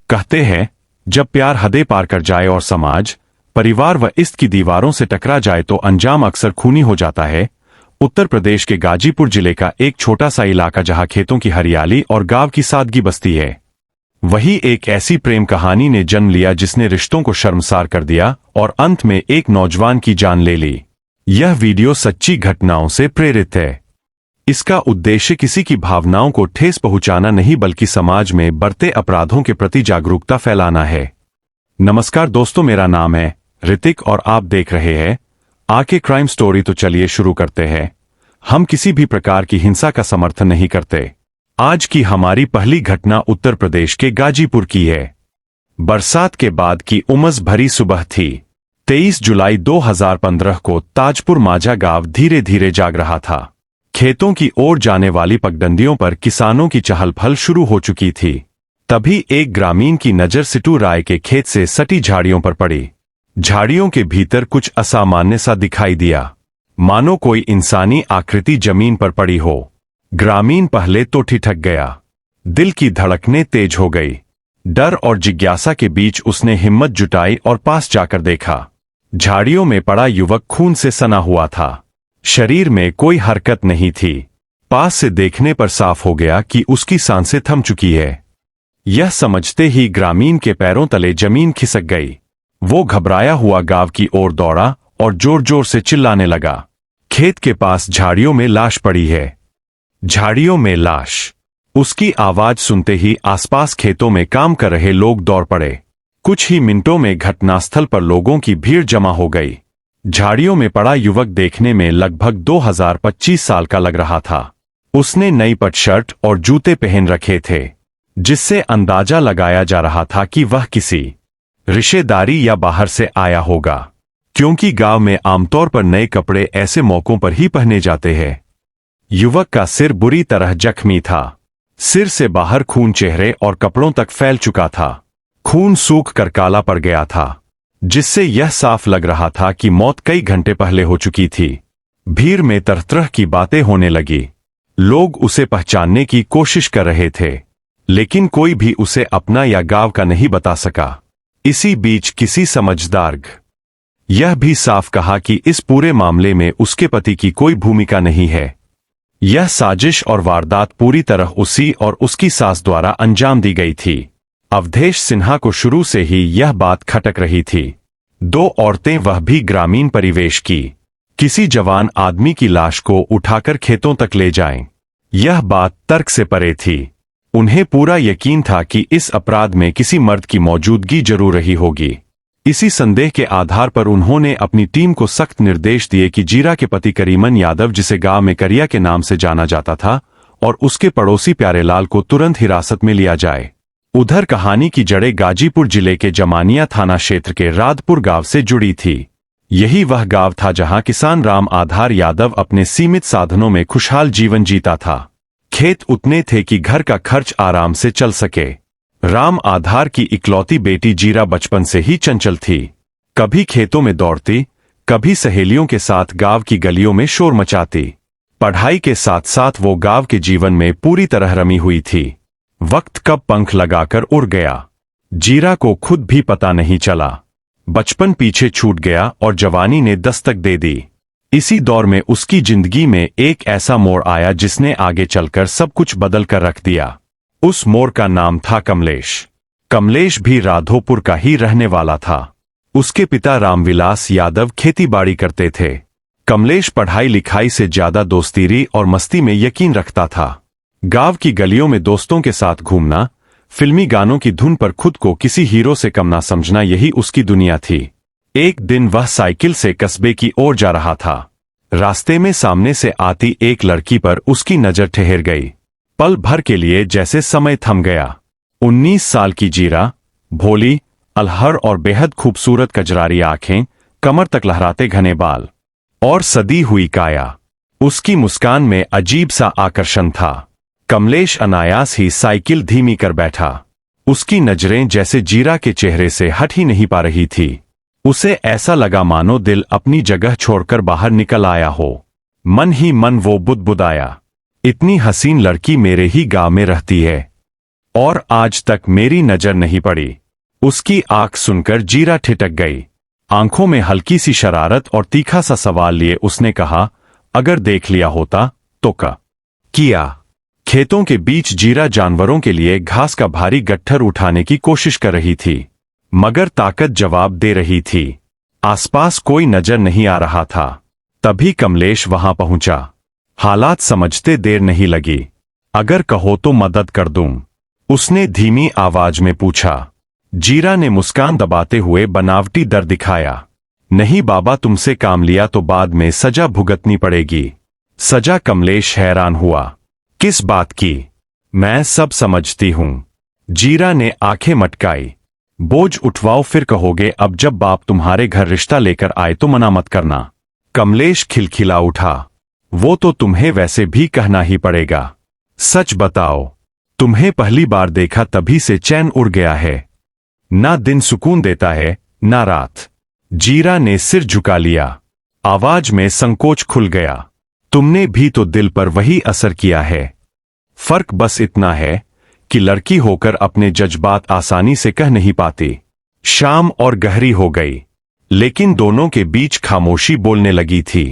कहते हैं, जब प्यार हदें पार कर जाए और समाज, परिवार व इष्ट की दीवारों से टकरा जाए तो अंजाम अक्सर खूनी हो जाता है। उत्तर प्रदेश के गाजीपुर जिले का एक छोटा सा इलाका जहां खेतों की हरियाली और गांव की सादगी बसती है, वही एक ऐसी प्रेम कहानी ने जन्म लिया जिसने रिश्तों को शर्मसार कर दिया और अंत में एक नौजवान की जान ले ली। यह वीडियो सच्ची घटनाओं से प्रेरित है। इसका उद्देश्य किसी की भावनाओं को ठेस पहुंचाना नहीं बल्कि समाज में बढ़ते अपराधों के प्रति जागरूकता फैलाना है। नमस्कार दोस्तों, मेरा नाम है ऋतिक और आप देख रहे हैं आके क्राइम स्टोरी। तो चलिए शुरू करते हैं। हम किसी भी प्रकार की हिंसा का समर्थन नहीं करते। आज की हमारी पहली घटना उत्तर प्रदेश के गाजीपुर की है। बरसात के बाद की उमस भरी सुबह थी। 23 जुलाई 2015 को ताजपुर माझा गांव धीरे धीरे जाग रहा था। खेतों की ओर जाने वाली पगडंडियों पर किसानों की चहल पहल शुरू हो चुकी थी। तभी एक ग्रामीण की नजर सिटू राय के खेत से सटी झाड़ियों पर पड़ी। झाड़ियों के भीतर कुछ असामान्य सा दिखाई दिया, मानो कोई इंसानी आकृति जमीन पर पड़ी हो। ग्रामीण पहले तो ठिठक गया, दिल की धड़कनें तेज हो गई। डर और जिज्ञासा के बीच उसने हिम्मत जुटाई और पास जाकर देखा। झाड़ियों में पड़ा युवक खून से सना हुआ था। शरीर में कोई हरकत नहीं थी। पास से देखने पर साफ हो गया कि उसकी सांसें थम चुकी है। यह समझते ही ग्रामीण के पैरों तले जमीन खिसक गई। वो घबराया हुआ गांव की ओर दौड़ा और जोर जोर से चिल्लाने लगा, खेत के पास झाड़ियों में लाश पड़ी है, झाड़ियों में लाश। उसकी आवाज सुनते ही आसपास खेतों में काम कर रहे लोग दौड़ पड़े। कुछ ही मिनटों में घटनास्थल पर लोगों की भीड़ जमा हो गई। झाड़ियों में पड़ा युवक देखने में लगभग 2025 साल का लग रहा था। उसने नई पट शर्ट और जूते पहन रखे थे, जिससे अंदाजा लगाया जा रहा था कि वह किसी रिश्तेदारी या बाहर से आया होगा, क्योंकि गांव में आमतौर पर नए कपड़े ऐसे मौकों पर ही पहने जाते हैं। युवक का सिर बुरी तरह जख्मी था। सिर से बाहर खून चेहरे और कपड़ों तक फैल चुका था। खून सूख कर काला पड़ गया था, जिससे यह साफ लग रहा था कि मौत कई घंटे पहले हो चुकी थी। भीड़ में तरह तरह की बातें होने लगी। लोग उसे पहचानने की कोशिश कर रहे थे, लेकिन कोई भी उसे अपना या गांव का नहीं बता सका। इसी बीच किसी समझदार यह भी साफ कहा कि इस पूरे मामले में उसके पति की कोई भूमिका नहीं है। यह साजिश और वारदात पूरी तरह उसी और उसकी सास द्वारा अंजाम दी गई थी। अवधेश सिन्हा को शुरू से ही यह बात खटक रही थी। दो औरतें, वह भी ग्रामीण परिवेश की, किसी जवान आदमी की लाश को उठाकर खेतों तक ले जाएं, यह बात तर्क से परे थी। उन्हें पूरा यकीन था कि इस अपराध में किसी मर्द की मौजूदगी जरूर रही होगी। इसी संदेह के आधार पर उन्होंने अपनी टीम को सख्त निर्देश दिए कि जीरा के पति करीमन यादव, जिसे गांव में करिया के नाम से जाना जाता था, और उसके पड़ोसी प्यारेलाल को तुरंत हिरासत में लिया जाए। उधर कहानी की जड़ें गाजीपुर जिले के जमानिया थाना क्षेत्र के राधपुर गांव से जुड़ी थी। यही वह गांव था जहां किसान राम आधार यादव अपने सीमित साधनों में खुशहाल जीवन जीता था। खेत उतने थे कि घर का खर्च आराम से चल सके। राम आधार की इकलौती बेटी जीरा बचपन से ही चंचल थी। कभी खेतों में दौड़ती, कभी सहेलियों के साथ गांव की गलियों में शोर मचाती। पढ़ाई के साथ साथ वो गांव के जीवन में पूरी तरह रमी हुई थी। वक्त कब पंख लगाकर उड़ गया, जीरा को खुद भी पता नहीं चला। बचपन पीछे छूट गया और जवानी ने दस्तक दे दी। इसी दौर में उसकी जिंदगी में एक ऐसा मोड़ आया जिसने आगे चलकर सब कुछ बदल कर रख दिया। उस मोड़ का नाम था कमलेश। कमलेश भी राधोपुर का ही रहने वाला था। उसके पिता रामविलास यादव खेतीबाड़ी करते थे। कमलेश पढ़ाई लिखाई से ज्यादा दोस्ती और मस्ती में यकीन रखता था। गांव की गलियों में दोस्तों के साथ घूमना, फिल्मी गानों की धुन पर खुद को किसी हीरो से कम ना समझना, यही उसकी दुनिया थी। एक दिन वह साइकिल से कस्बे की ओर जा रहा था। रास्ते में सामने से आती एक लड़की पर उसकी नजर ठहर गई। पल भर के लिए जैसे समय थम गया। 19 साल की जीरा, भोली, अलहर और बेहद खूबसूरत कजरारी आंखें, कमर तक लहराते घने बाल और सदी हुई काया। उसकी मुस्कान में अजीब सा आकर्षण था। कमलेश अनायास ही साइकिल धीमी कर बैठा। उसकी नजरें जैसे जीरा के चेहरे से हट ही नहीं पा रही थी। उसे ऐसा लगा मानो दिल अपनी जगह छोड़कर बाहर निकल आया हो। मन ही मन वो बुदबुदाया, इतनी हसीन लड़की मेरे ही गांव में रहती है। और आज तक मेरी नजर नहीं पड़ी। उसकी आंख सुनकर जीरा ठिठक गई। आंखों में हल्की सी शरारत और तीखा सा सवाल लिए उसने कहा, अगर देख लिया होता तो क्या किया? खेतों के बीच जीरा जानवरों के लिए घास का भारी गट्ठर उठाने की कोशिश कर रही थी, मगर ताकत जवाब दे रही थी। आसपास कोई नजर नहीं आ रहा था। तभी कमलेश वहां पहुंचा। हालात समझते देर नहीं लगी। अगर कहो तो मदद कर दूं, उसने धीमी आवाज में पूछा। जीरा ने मुस्कान दबाते हुए बनावटी डर दिखाया। नहीं बाबा, तुमसे काम लिया तो बाद में सजा भुगतनी पड़ेगी। सजा? कमलेश हैरान हुआ। किस बात की? मैं सब समझती हूं। जीरा ने आंखें मटकाई। बोझ उठवाओ फिर कहोगे अब जब बाप तुम्हारे घर रिश्ता लेकर आए तो मना मत करना। कमलेश खिलखिला उठा। वो तो तुम्हें वैसे भी कहना ही पड़ेगा। सच बताओ, तुम्हें पहली बार देखा तभी से चैन उड़ गया है। ना दिन सुकून देता है ना रात। जीरा ने सिर झुका लिया। आवाज में संकोच खुल गया। तुमने भी तो दिल पर वही असर किया है। फर्क बस इतना है कि लड़की होकर अपने जज्बात आसानी से कह नहीं पाती। शाम और गहरी हो गई, लेकिन दोनों के बीच खामोशी बोलने लगी थी।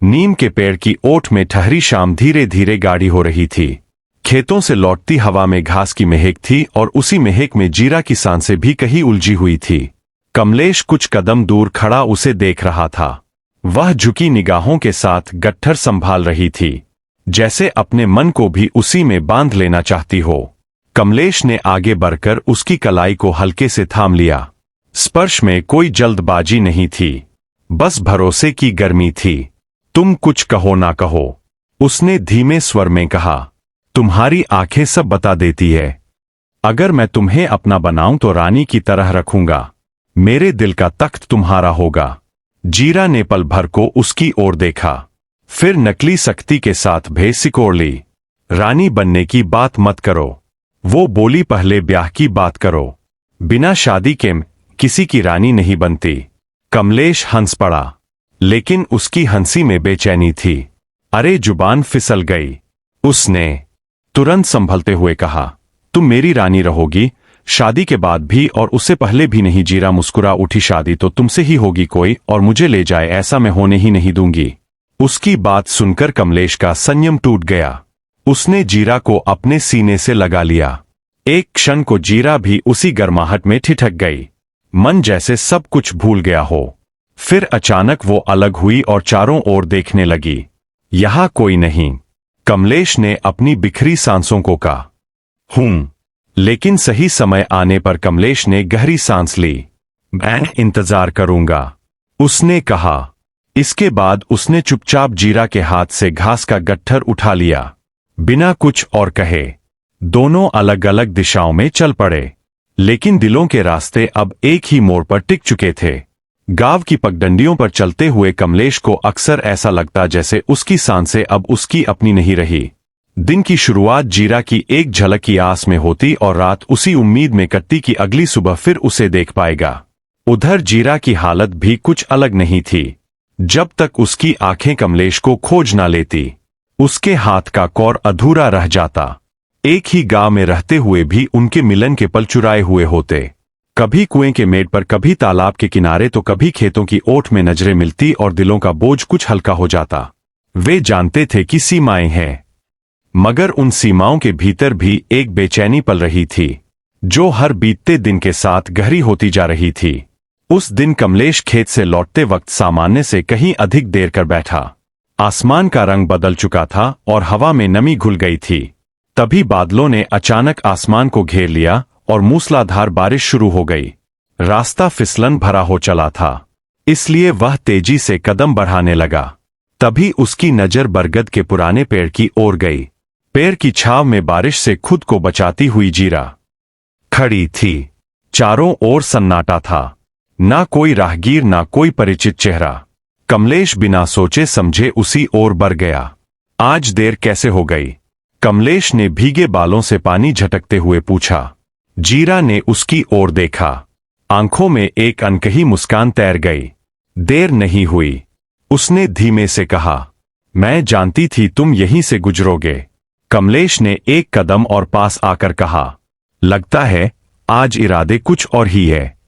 नीम के पेड़ की ओट में ठहरी शाम धीरे धीरे गाढ़ी हो रही थी। खेतों से लौटती हवा में घास की महक थी और उसी महक में जीरा की सांसें भी कहीं उलझी हुई थी। कमलेश कुछ कदम दूर खड़ा उसे देख रहा था। वह झुकी निगाहों के साथ गट्ठर संभाल रही थी, जैसे अपने मन को भी उसी में बांध लेना चाहती हो। कमलेश ने आगे बढ़कर उसकी कलाई को हल्के से थाम लिया। स्पर्श में कोई जल्दबाजी नहीं थी, बस भरोसे की गर्मी थी। तुम कुछ कहो ना कहो, उसने धीमे स्वर में कहा, तुम्हारी आंखें सब बता देती है। अगर मैं तुम्हें अपना बनाऊं तो रानी की तरह रखूंगा। मेरे दिल का तख्त तुम्हारा होगा। जीरा ने पल भर को उसकी ओर देखा, फिर नकली सख्ती के साथ भेद सिकोड़ ली। रानी बनने की बात मत करो, वो बोली, पहले ब्याह की बात करो। बिना शादी के किसी की रानी नहीं बनती। कमलेश हंस पड़ा, लेकिन उसकी हंसी में बेचैनी थी। अरे जुबान फिसल गई। उसने तुरंत संभलते हुए कहा, तुम मेरी रानी रहोगी शादी के बाद भी और उससे पहले भी नहीं। जीरा मुस्कुरा उठी, शादी तो तुमसे ही होगी, कोई और मुझे ले जाए ऐसा मैं होने ही नहीं दूंगी। उसकी बात सुनकर कमलेश का संयम टूट गया। उसने जीरा को अपने सीने से लगा लिया। एक क्षण को जीरा भी उसी गर्माहट में ठिठक गई, मन जैसे सब कुछ भूल गया हो। फिर अचानक वो अलग हुई और चारों ओर देखने लगी। यहां कोई नहीं। कमलेश ने अपनी बिखरी सांसों को कहा, लेकिन सही समय आने पर कमलेश ने गहरी सांस ली। मैं इंतजार करूंगा, उसने कहा। इसके बाद उसने चुपचाप जीरा के हाथ से घास का गट्ठर उठा लिया। बिना कुछ और कहे दोनों अलग अलग दिशाओं में चल पड़े, लेकिन दिलों के रास्ते अब एक ही मोड़ पर टिक चुके थे। गांव की पगडंडियों पर चलते हुए कमलेश को अक्सर ऐसा लगता जैसे उसकी सांसें अब उसकी अपनी नहीं रही। दिन की शुरुआत जीरा की एक झलक की आस में होती और रात उसी उम्मीद में कटती कि अगली सुबह फिर उसे देख पाएगा। उधर जीरा की हालत भी कुछ अलग नहीं थी। जब तक उसकी आंखें कमलेश को खोज ना लेती, उसके हाथ का कौर अधूरा रह जाता। एक ही गांव में रहते हुए भी उनके मिलन के पल चुराए हुए होते। कभी कुएं के मेड़ पर, कभी तालाब के किनारे, तो कभी खेतों की ओट में नजरें मिलती और दिलों का बोझ कुछ हल्का हो जाता। वे जानते थे कि सीमाएं हैं, मगर उन सीमाओं के भीतर भी एक बेचैनी पल रही थी, जो हर बीतते दिन के साथ गहरी होती जा रही थी। उस दिन कमलेश खेत से लौटते वक्त सामान्य से कहीं अधिक देर कर बैठा। आसमान का रंग बदल चुका था और हवा में नमी घुल गई थी। तभी बादलों ने अचानक आसमान को घेर लिया और मूसलाधार बारिश शुरू हो गई। रास्ता फिसलन भरा हो चला था, इसलिए वह तेजी से कदम बढ़ाने लगा। तभी उसकी नजर बरगद के पुराने पेड़ की ओर गई। पेड़ की छांव में बारिश से खुद को बचाती हुई जीरा खड़ी थी। चारों ओर सन्नाटा था, ना कोई राहगीर ना कोई परिचित चेहरा। कमलेश बिना सोचे समझे उसी ओर बढ़ गया। आज देर कैसे हो गई? कमलेश ने भीगे बालों से पानी झटकते हुए पूछा। जीरा ने उसकी ओर देखा। आंखों में एक अनकही मुस्कान तैर गई। देर नहीं हुई, उसने धीमे से कहा। मैं जानती थी तुम यहीं से गुजरोगे। कमलेश ने एक कदम और पास आकर कहा, लगता है आज इरादे कुछ और ही है।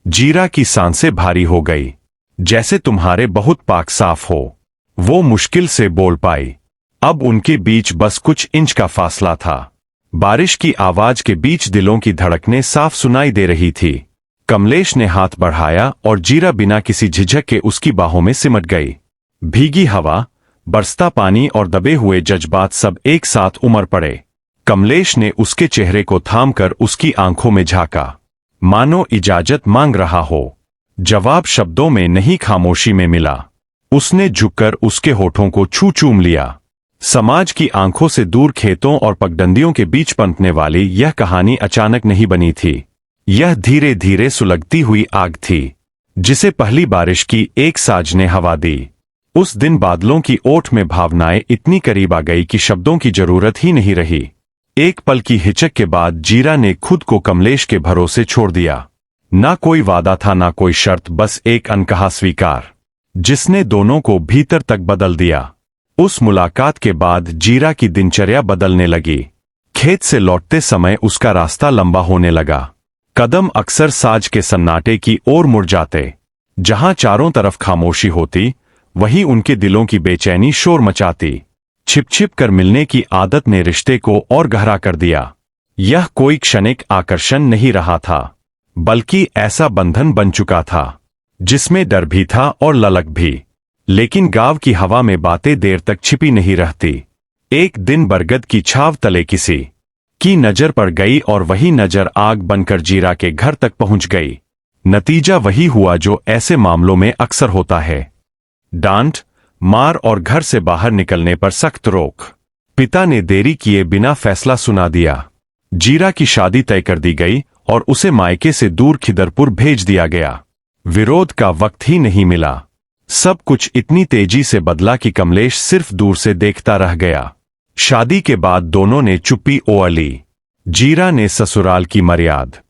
जीरा की सांसें भारी हो गई। जैसे तुम्हारे बहुत पाक साफ हो। वो मुश्किल से बोल पाई। अब उनके बीच बस कुछ इंच का फासला था। बारिश की आवाज के बीच दिलों की धड़कनें साफ सुनाई दे रही थी। कमलेश ने हाथ बढ़ाया और जीरा बिना किसी झिझक के उसकी बाहों में सिमट गई। भीगी हवा, बरसता पानी और दबे हुए जज्बात सब एक साथ उमड़ पड़े। कमलेश ने उसके चेहरे को थामकर उसकी आंखों में झांका, मानो इजाजत मांग रहा हो। जवाब शब्दों में नहीं, खामोशी में मिला। उसने झुककर उसके होठों को छू चूम लिया। समाज की आंखों से दूर खेतों और पगडंडियों के बीच पनपने वाली यह कहानी अचानक नहीं बनी थी। यह धीरे धीरे सुलगती हुई आग थी, जिसे पहली बारिश की एक साज ने हवा दी। उस दिन बादलों की ओट में भावनाएं इतनी करीब आ गई कि शब्दों की जरूरत ही नहीं रही। एक पल की हिचक के बाद जीरा ने खुद को कमलेश के भरोसे छोड़ दिया। ना कोई वादा था, ना कोई शर्त, बस एक अनकहा स्वीकार, जिसने दोनों को भीतर तक बदल दिया। उस मुलाकात के बाद जीरा की दिनचर्या बदलने लगी। खेत से लौटते समय उसका रास्ता लंबा होने लगा। कदम अक्सर साज के सन्नाटे की ओर मुड़ जाते। जहां चारों तरफ खामोशी होती, वहीं उनके दिलों की बेचैनी शोर मचाती। छिप छिप कर मिलने की आदत ने रिश्ते को और गहरा कर दिया। यह कोई क्षणिक आकर्षण नहीं रहा था, बल्कि ऐसा बंधन बन चुका था जिसमें डर भी था और ललक भी। लेकिन गांव की हवा में बातें देर तक छिपी नहीं रहती। एक दिन बरगद की छाव तले किसी की नजर पड़ गई और वही नजर आग बनकर जीरा के घर तक पहुंच गई। नतीजा वही हुआ जो ऐसे मामलों में अक्सर होता है। डांट, मार और घर से बाहर निकलने पर सख्त रोक। पिता ने देरी किए बिना फैसला सुना दिया। जीरा की शादी तय कर दी गई और उसे मायके से दूर खिदरपुर भेज दिया गया। विरोध का वक्त ही नहीं मिला। सब कुछ इतनी तेजी से बदला कि कमलेश सिर्फ दूर से देखता रह गया। शादी के बाद दोनों ने चुप्पी ओढ़ ली। जीरा ने ससुराल की मर्यादा